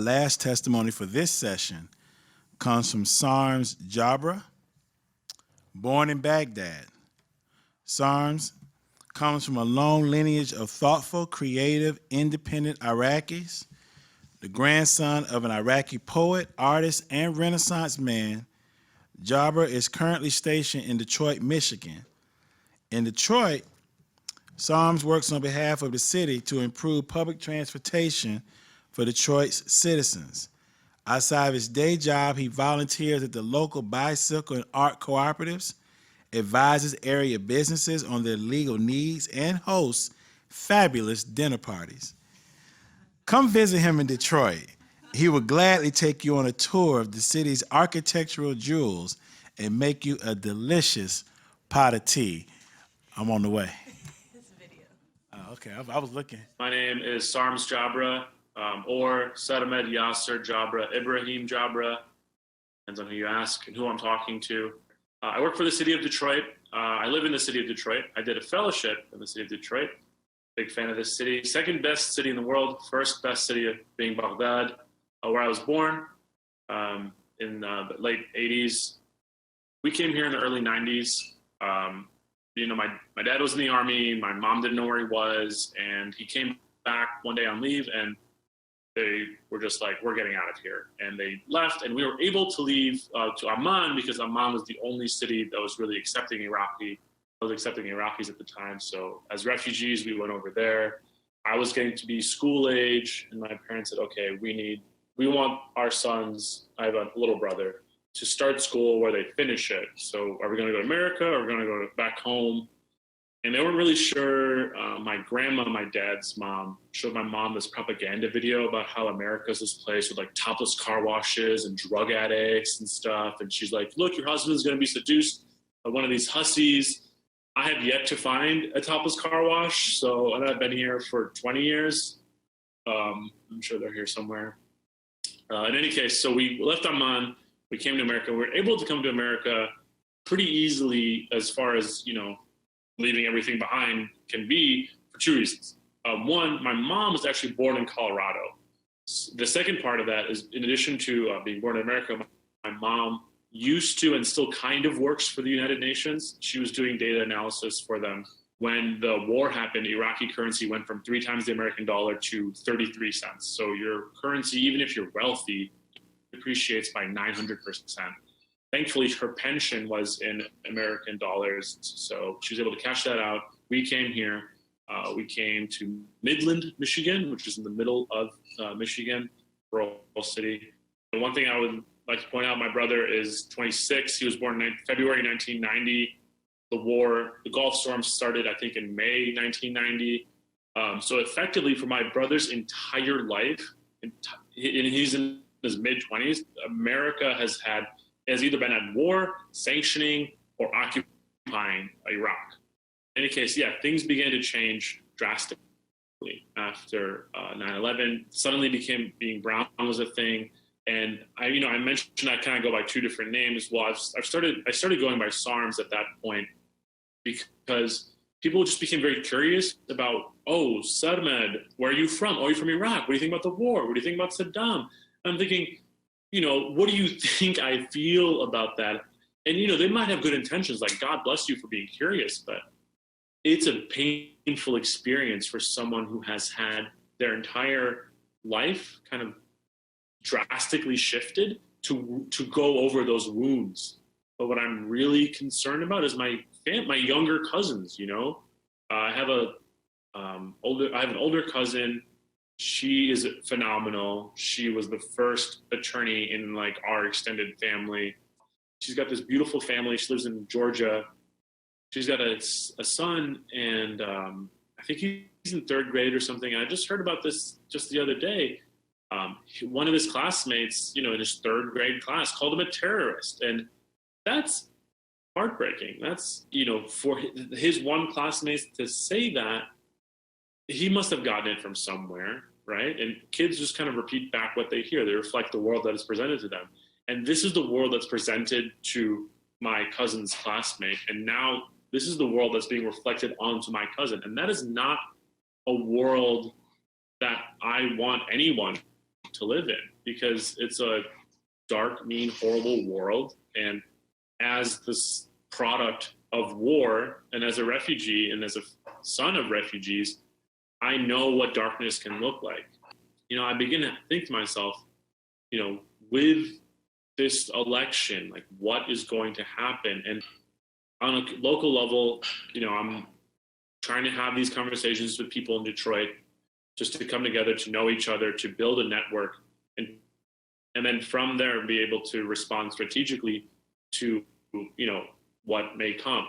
last testimony for this session comes from Sarms Jabra, born in Baghdad. Sarms comes from a long lineage of thoughtful, creative, independent Iraqis. The grandson of an Iraqi poet, artist, and Renaissance man, Jabra is currently stationed in Detroit, Michigan. In Detroit, Sarms works on behalf of the city to improve public transportation for Detroit's citizens. Outside of his day job, he volunteers at the local bicycle and art cooperatives, advises area businesses on their legal needs, and hosts fabulous dinner parties. Come visit him in Detroit. He will gladly take you on a tour of the city's architectural jewels and make you a delicious pot of tea. I'm on the way. This video. Oh, okay, I was looking. My name is Sarms Jabra, or Sadamed Yasser Jabra, Ibrahim Jabra. Depends on who you ask and who I'm talking to. I work for the city of Detroit. I live in the city of Detroit. I did a fellowship in the city of Detroit. Big fan of this city. Second best city in the world. First best city being Baghdad, where I was born in the late 80s. We came here in the early 90s. My dad was in the army. My mom didn't know where he was. And he came back one day on leave, and they were just like, we're getting out of here. And they left, and we were able to leave to Amman because Amman was the only city that was really accepting Iraqis at the time. So as refugees, we went over there. I was getting to be school age, and my parents said, okay, we want our sons, I have a little brother, to start school where they finish it. So are we going to go to America, or are we going to go back home? And they weren't really sure. My grandma, my dad's mom, showed my mom this propaganda video about how America's this place with like topless car washes and drug addicts and stuff. And she's like, look, your husband's going to be seduced by one of these hussies. I have yet to find a topless car wash. And I've been here for 20 years. I'm sure they're here somewhere. In any case, so we left Amman. We came to America. We were able to come to America pretty easily as far as, leaving everything behind can be, for two reasons. One, my mom was actually born in Colorado. The second part of that is, in addition to being born in America, my mom used to and still kind of works for the United Nations. She was doing data analysis for them. When the war happened, Iraqi currency went from 3 times the American dollar to 33 cents. So your currency, even if you're wealthy, depreciates by 900%. Thankfully, her pension was in American dollars, so she was able to cash that out. We came here. We came to Midland, Michigan, which is in the middle of Michigan, rural city. And one thing I would like to point out, my brother is 26. He was born in February 1990. The Gulf Storm started, I think, in May 1990. So effectively, for my brother's entire life, and he's in his mid-20s, America has either been at war, sanctioning, or occupying Iraq. In any case, things began to change drastically after 9/11. Suddenly being brown was a thing. And I mentioned I kind of go by two different names. Well, I started going by Sarms at that point because people just became very curious about, oh, Sarmed, where are you from? Oh, you're from Iraq. What do you think about the war? What do you think about Saddam? And I'm thinking, what do you think I feel about that? And, they might have good intentions, like, God bless you for being curious, but it's a painful experience for someone who has had their entire life kind of drastically shifted to go over those wounds. But what I'm really concerned about is my younger cousins, I have an older cousin. She is phenomenal. She was the first attorney in our extended family. She's got this beautiful family. She lives in Georgia. She's got a son, and I think he's in 3rd grade or something. And I just heard about this just the other day. One of his classmates, in his 3rd grade class, called him a terrorist, and that's heartbreaking. That's for his one classmate to say that. He must have gotten it from somewhere, right? And kids just kind of repeat back what they hear. They reflect the world that is presented to them. And this is the world that's presented to my cousin's classmate. And now this is the world that's being reflected onto my cousin. And that is not a world that I want anyone to live in, because it's a dark, mean, horrible world. And as this product of war, and as a refugee, and as a son of refugees, I know what darkness can look like. I begin to think to myself, with this election, like, what is going to happen? And on a local level, I'm trying to have these conversations with people in Detroit, just to come together, to know each other, to build a network, and then from there be able to respond strategically to what may come.